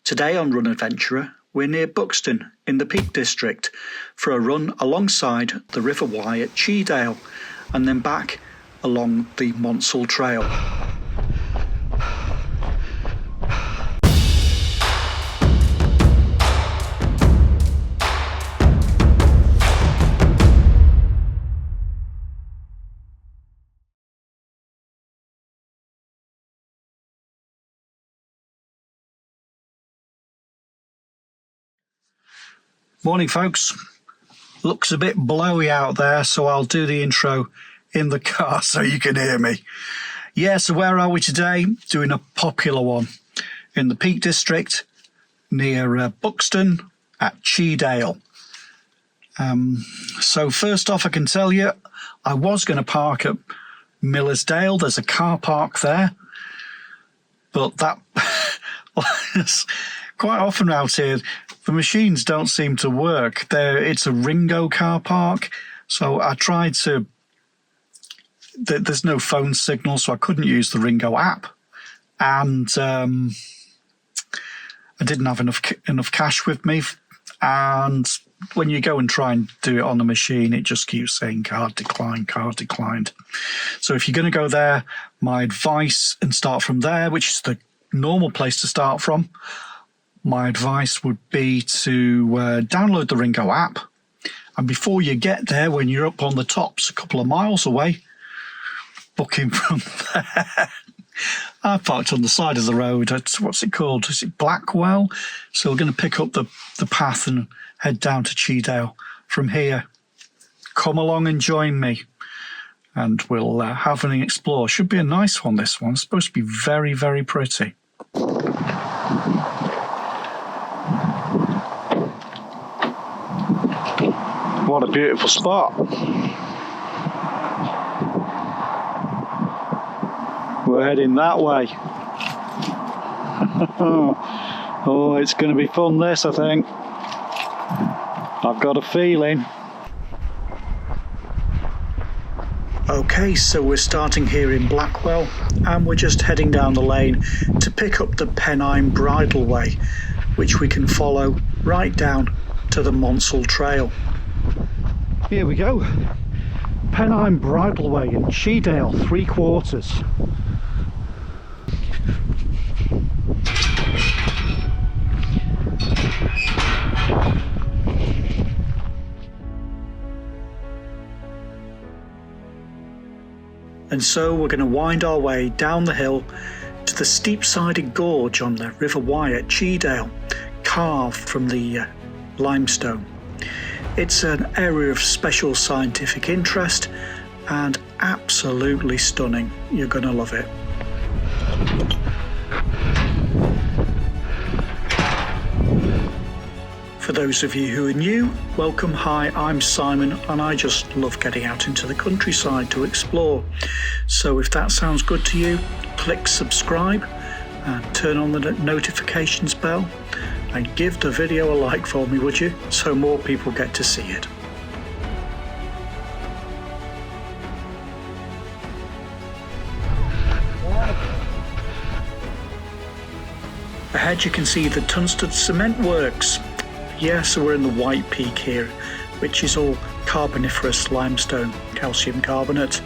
Today on Run Adventurer, we're near Buxton in the Peak District for a run alongside the River Wye at Chee Dale and then back along the Monsal Trail. Morning folks, looks a bit blowy out there, so I'll do the intro in the car so you can hear me. Yeah, so where are we today? Doing a popular one in the Peak District near Buxton at Chee Dale. So first off, I can tell you, I was going to park at Millersdale. There's a car park there, but that quite often out here, the machines don't seem to work. It's a Ringo car park, so I tried to... There's no phone signal, so I couldn't use the Ringo app, and I didn't have enough cash with me. And when you go and try and do it on the machine, it just keeps saying card declined, card declined. So if you're going to go there, my advice, and start from there, which is the normal place to start from, my advice would be to download the Ringo app, and before you get there, when you're up on the tops a couple of miles away, booking from there. I parked on the side of the road. What's it called? Is it Blackwell? So we're going to pick up the path and head down to Chee Dale from here. Come along and join me, and we'll have an explore. Should be a nice one, this one. It's supposed to be very, very pretty. What a beautiful spot. We're heading that way. Oh, it's going to be fun this, I think. I've got a feeling. Okay, so we're starting here in Blackwell and we're just heading down the lane to pick up the Pennine Bridleway, which we can follow right down to the Monsal Trail. Here we go. Pennine Bridleway in Chee Dale, 3/4. And so we're going to wind our way down the hill to the steep-sided gorge on the River Wye at Chee Dale, carved from the limestone. It's an area of special scientific interest and absolutely stunning. You're going to love it. For those of you who are new, welcome. Hi, I'm Simon, and I just love getting out into the countryside to explore. So if that sounds good to you, click subscribe and turn on the notifications bell. And give the video a like for me, would you? So more people get to see it. Ahead you can see the Tunstead Cement Works. Yeah, so we're in the White Peak here, which is all carboniferous limestone, calcium carbonate.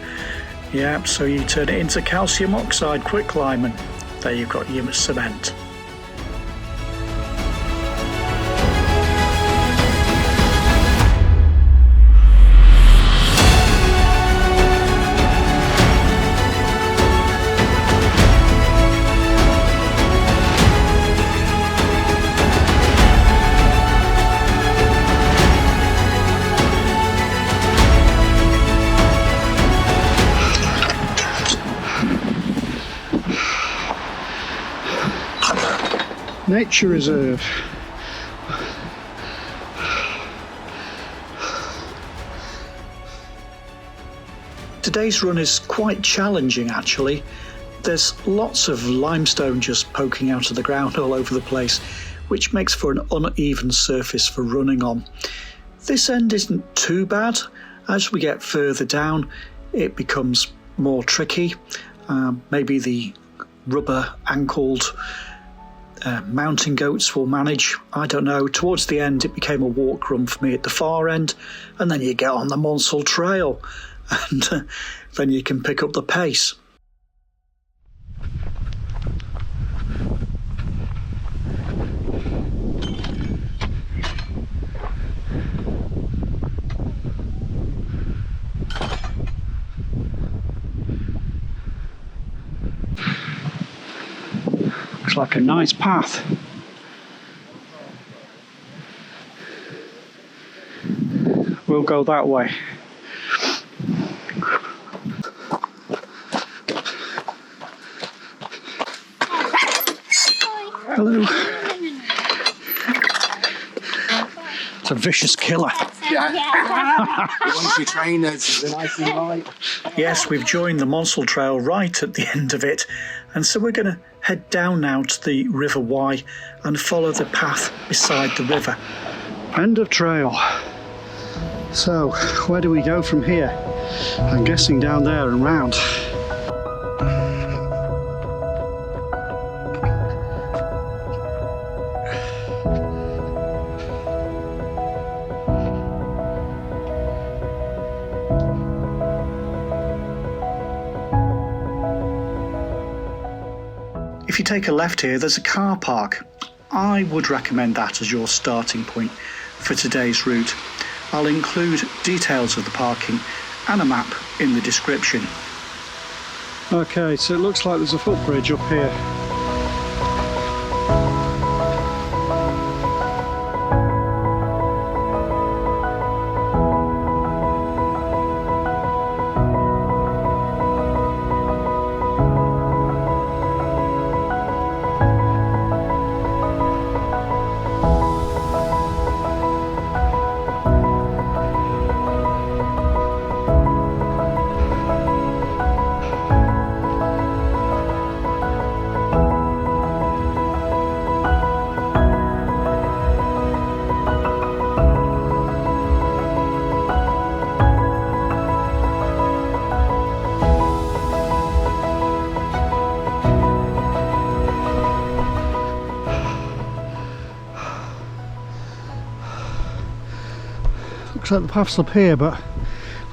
Yeah, so you turn it into calcium oxide quicklime and there you've got your cement. Nature reserve. Today's run is quite challenging actually. There's lots of limestone just poking out of the ground all over the place, which makes for an uneven surface for running on. This end isn't too bad. As we get further down, it becomes more tricky. Maybe the rubber ankled mountain goats will manage. I don't know. Towards the end, it became a walk run for me at the far end, and then you get on the Monsal Trail, and then you can pick up the pace. Looks like a nice path. We'll go that way. Hello. It's a vicious killer. Once you train, it's nice and light. Yes, we've joined the Monsal Trail right at the end of it, and so we're going to head down now to the River Wye and follow the path beside the river. End of trail. So, where do we go from here? I'm guessing down there and round. If you take a left here, there's a car park. I would recommend that as your starting point for today's route. I'll include details of the parking and a map in the description. Okay, so it looks like there's a footbridge up here. Looks like the path's up here, but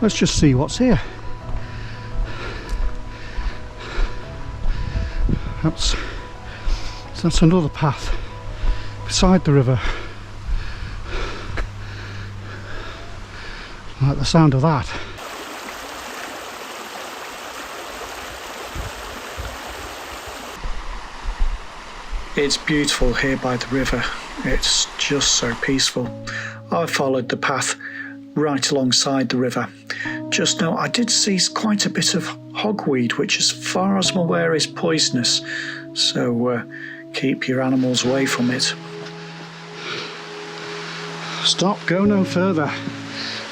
let's just see what's here. That's another path beside the river. I like the sound of that. It's beautiful here by the river. It's just so peaceful. I followed the path right alongside the river. Just now I did see quite a bit of hogweed, which as far as I'm aware is poisonous, so keep your animals away from it. Stop, go no further.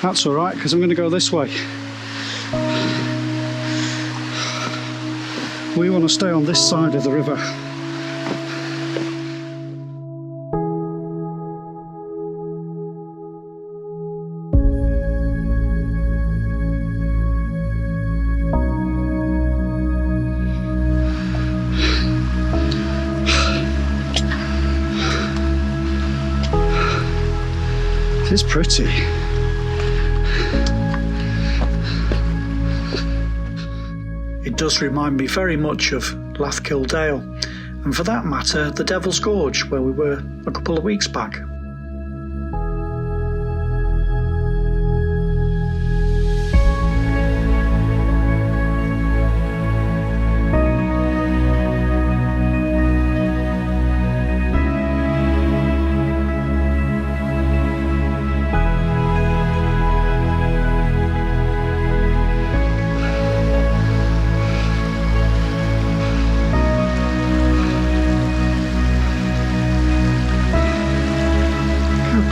That's alright, because I'm going to go this way. We want to stay on this side of the river. It's pretty. It does remind me very much of Dale, and for that matter, the Devil's Gorge, where we were a couple of weeks back.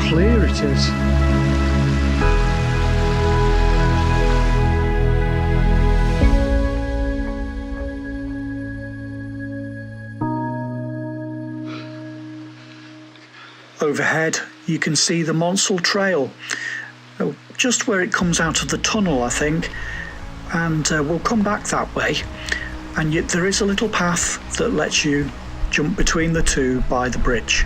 Clear it is. Overhead you can see the Monsal Trail, just where it comes out of the tunnel I think, and we'll come back that way, and yet there is a little path that lets you jump between the two by the bridge.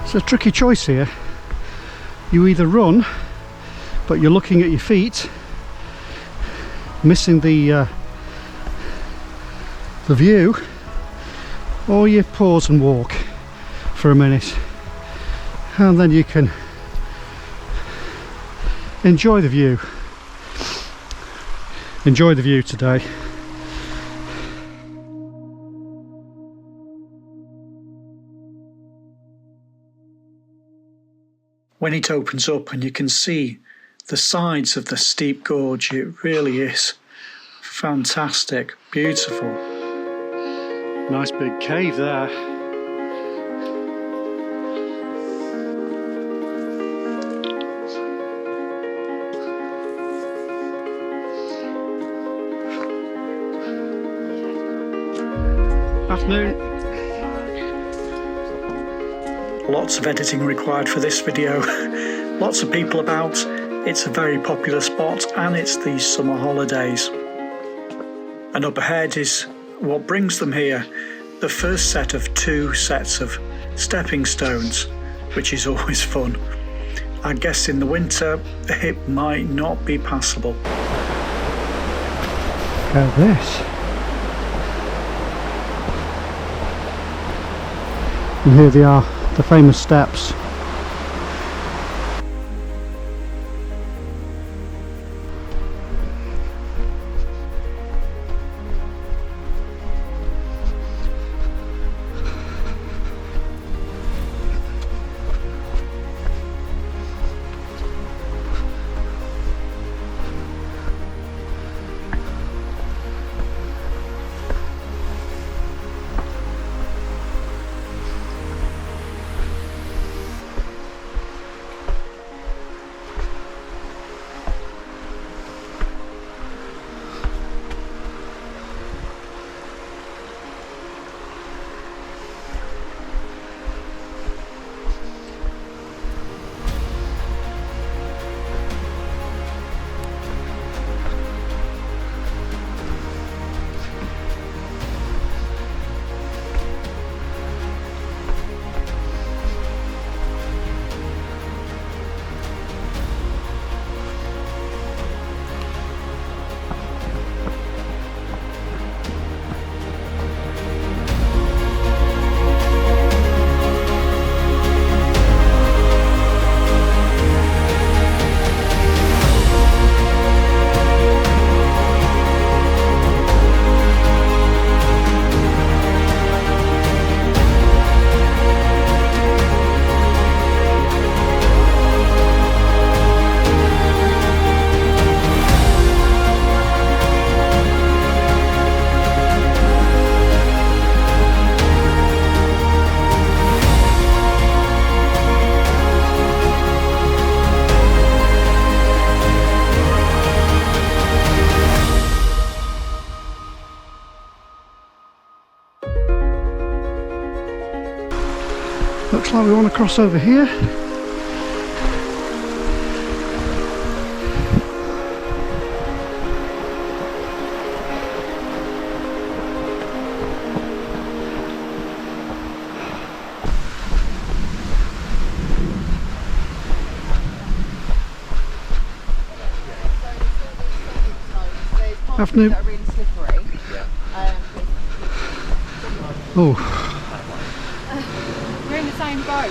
It's a tricky choice here. You either run, but you're looking at your feet, missing the view, or you pause and walk for a minute, and then you can enjoy the view. Enjoy the view today. When it opens up and you can see the sides of the steep gorge, it really is fantastic, beautiful. Nice big cave there. Afternoon. Lots of editing required for this video. Lots of people about. It's a very popular spot and it's the summer holidays. And up ahead is what brings them here, the first set of 2 sets of stepping stones, which is always fun. I guess in the winter it might not be passable. Look at this. And here they are, the famous steps. Looks like we want to cross over here. Afternoon. Really slippery. Oh. We're in the same boat.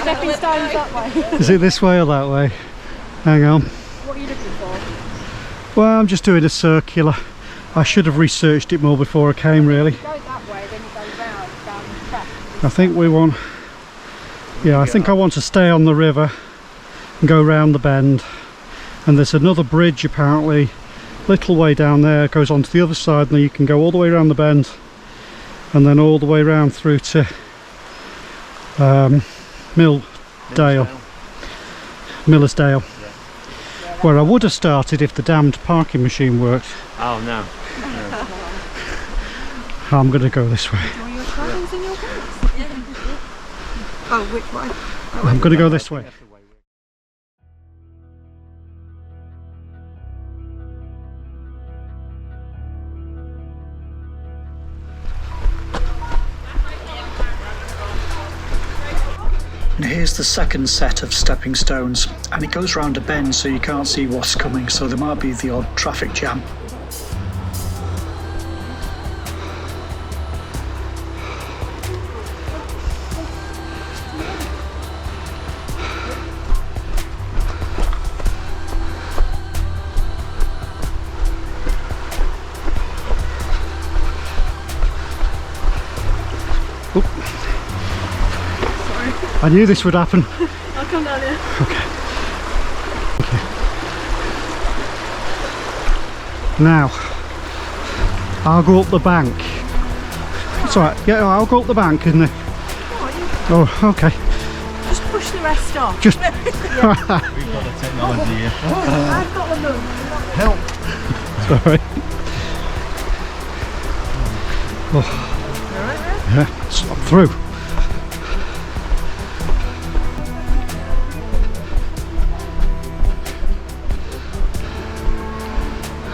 Stepping stones that way. Is it this way or that way? Hang on. What are you looking for? Well, I'm just doing a circular. I should have researched it more before I came, really. You go that way, then you go round down the track. I think we want... Yeah, I think I want to stay on the river and go round the bend. And there's another bridge apparently little way down there goes on to the other side, and then you can go all the way around the bend and then all the way around through to Millersdale, where I would have started if the damned parking machine worked. Oh no. I'm going to go this way. Are your travels in your boots? Oh, which way? I'm going to go this way. And here's the second set of stepping stones, and it goes round a bend so you can't see what's coming, so there might be the odd traffic jam. I knew this would happen. I'll come down here. Okay. Now, I'll go up the bank. It's alright, yeah, I'll go up the bank and oh, okay. Just push the rest off. Just We've got the technology here. I've got the move. help. Sorry. Oh. Yeah, it's not through.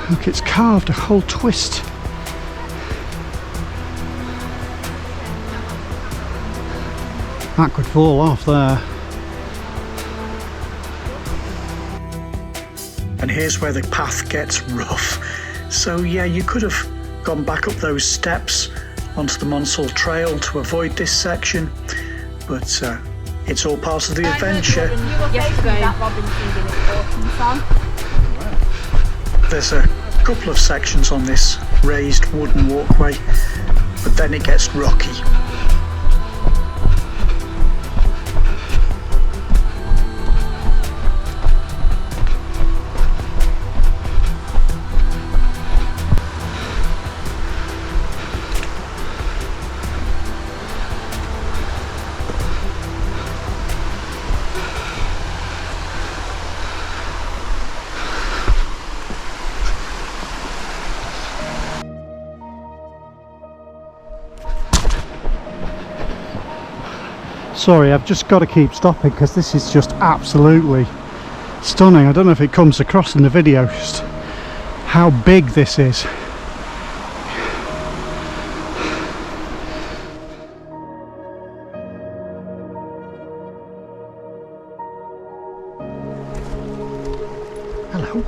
Look, it's carved a whole twist. That could fall off there. And here's where the path gets rough. So yeah, you could have gone back up those steps onto the Monsal Trail to avoid this section, but it's all part of the adventure. Yesterday, that Robinson did it, There's a couple of sections on this raised wooden walkway, but then it gets rocky. Sorry, I've just got to keep stopping because this is just absolutely stunning. I don't know if it comes across in the video just how big this is. Hello.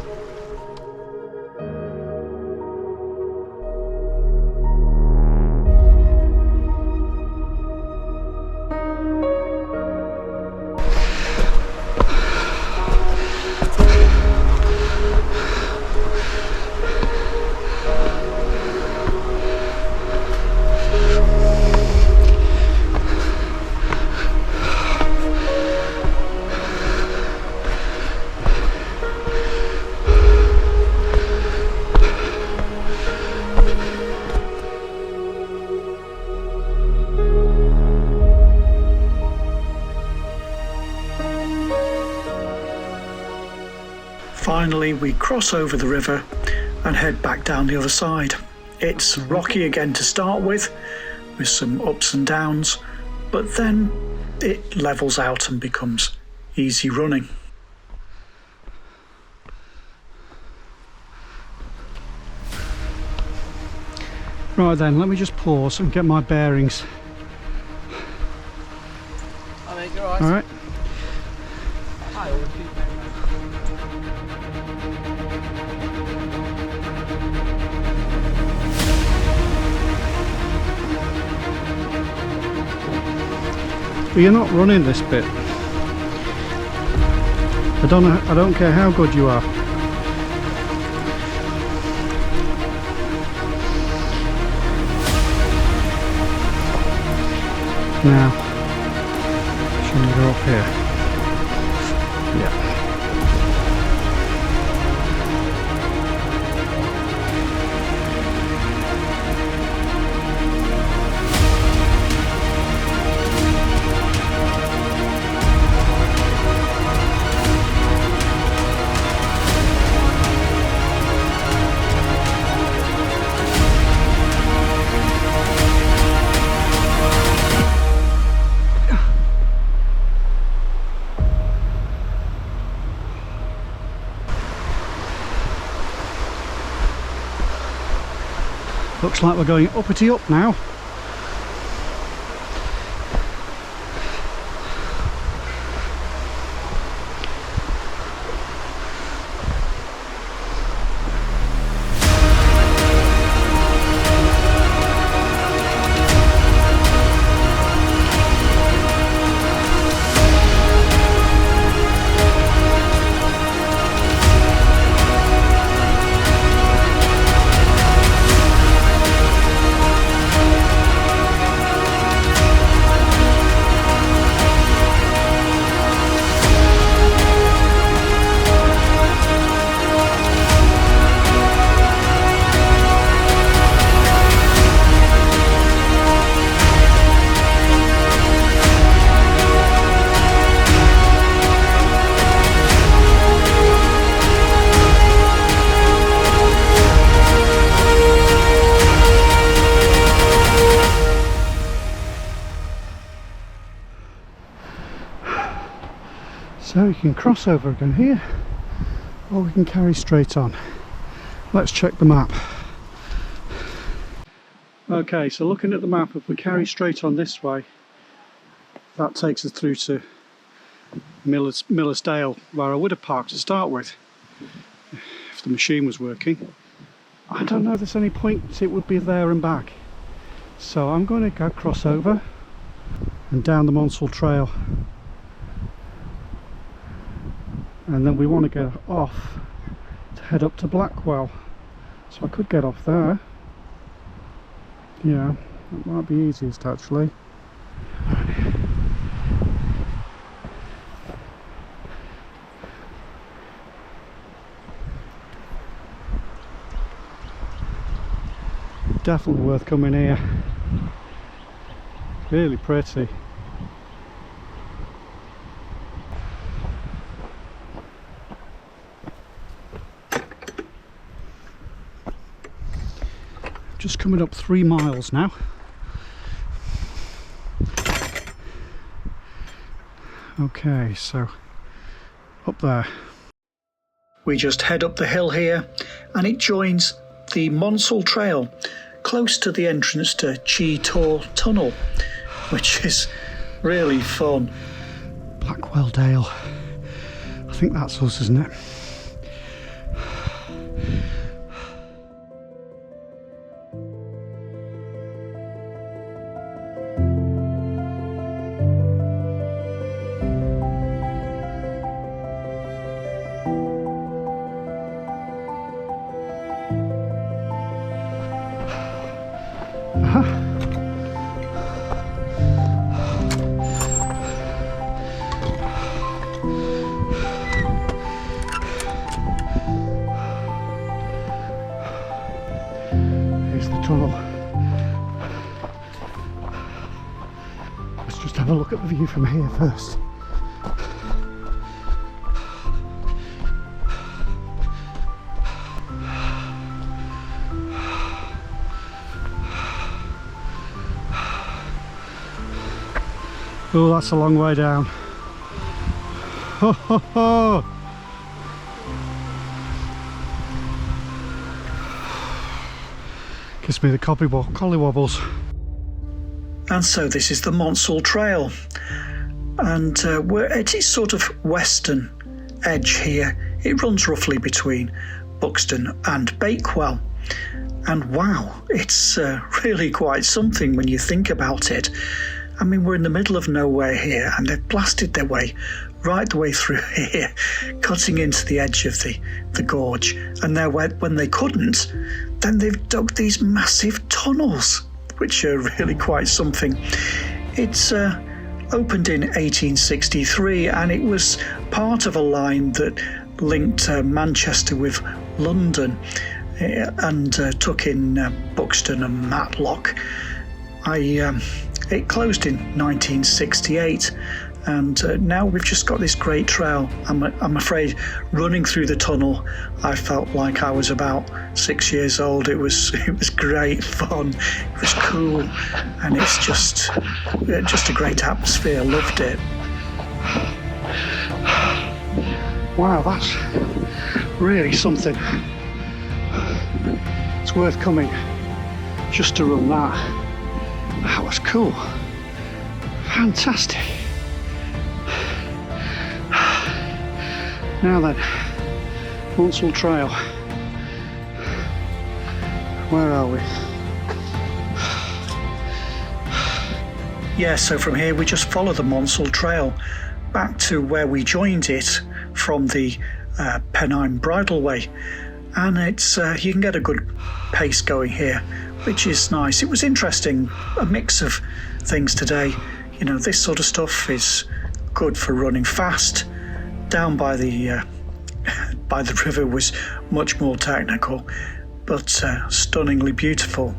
Finally, we cross over the river and head back down the other side. It's rocky again to start with some ups and downs, but then it levels out and becomes easy running. Right then, let me just pause and get my bearings. Alright. But you're not running this bit. I don't care how good you are. Now, should we go up here? Yeah. Looks like we're going uppity up now. So you can cross over again here, or we can carry straight on. Let's check the map. Okay, so looking at the map, if we carry straight on this way, that takes us through to Millersdale, where I would have parked to start with, if the machine was working. I don't know if there's any point it would be there and back. So I'm going to go cross over and down the Monsal Trail. And then we want to get off to head up to Blackwell. So I could get off there. Yeah, that might be easiest actually. Definitely worth coming here. Really pretty. Just coming up 3 miles now. Okay, so up there. We just head up the hill here and it joins the Monsal Trail close to the entrance to Chee Tor Tunnel, which is really fun. Blackwell Dale. I think that's us, isn't it? Here's the tunnel. Let's just have a look at the view from here first. Oh, that's a long way down. Ho ho ho! Gives me the collywobbles. And so this is the Monsal Trail, and we're at its sort of western edge here. It runs roughly between Buxton and Bakewell, and wow, it's really quite something when you think about it. I mean, we're in the middle of nowhere here, and they've blasted their way right the way through here, cutting into the edge of the gorge. And now when they couldn't, then they've dug these massive tunnels, which are really quite something. It's opened in 1863, and it was part of a line that linked Manchester with London and took in Buxton and Matlock. It closed in 1968, and now we've just got this great trail. I'm afraid running through the tunnel, I felt like I was about 6 years old. It was great fun. It was cool, and it's just a great atmosphere. Loved it. Wow, that's really something. It's worth coming. just to run that. That was cool. Fantastic. Now then, Monsal Trail. Where are we? Yeah, so from here we just follow the Monsal Trail back to where we joined it from the Pennine Bridleway, and it's you can get a good pace going here, which is nice. It was interesting, a mix of things today. You know, this sort of stuff is good for running fast. Down by the river was much more technical, but stunningly beautiful.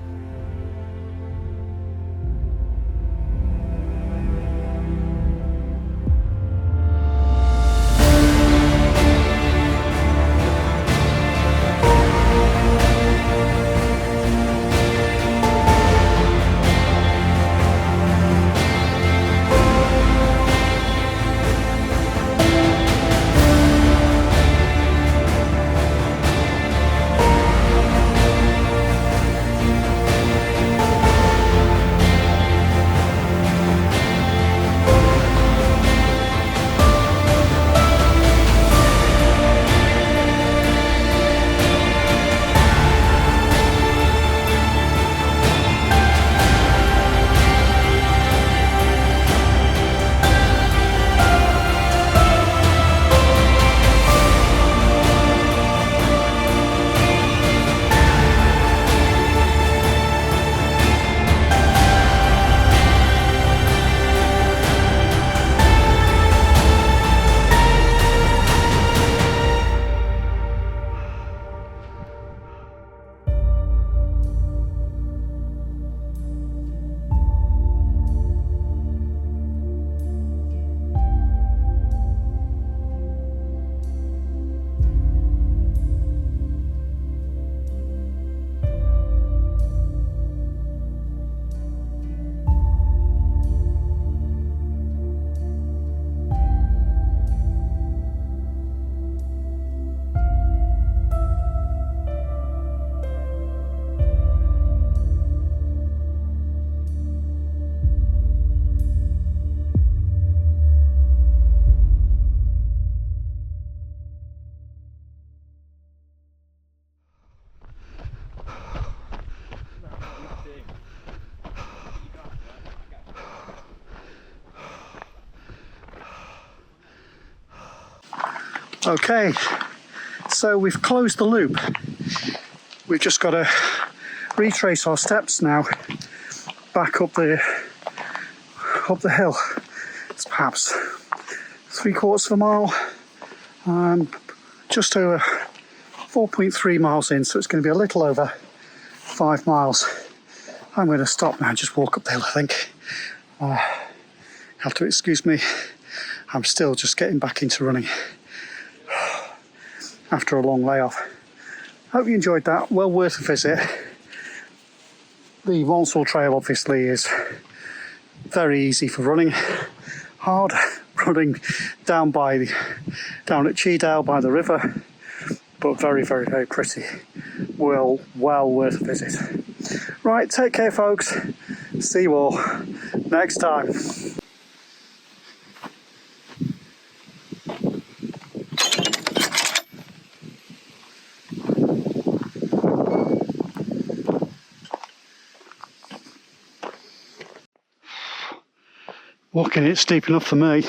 Okay, so we've closed the loop. We've just got to retrace our steps now back up the hill. It's perhaps 3/4 of a mile, just over 4.3 miles in, so it's going to be a little over 5 miles. I'm going to stop now and just walk up the hill, I think. Have to excuse me, I'm still just getting back into running after a long layoff. Hope you enjoyed that, well worth a visit. The Monsal Trail obviously is very easy for running, hard running down at Chee Dale by the river, but very, very, very pretty. Well worth a visit. Right, take care folks, see you all next time. Walking it's steep enough for me.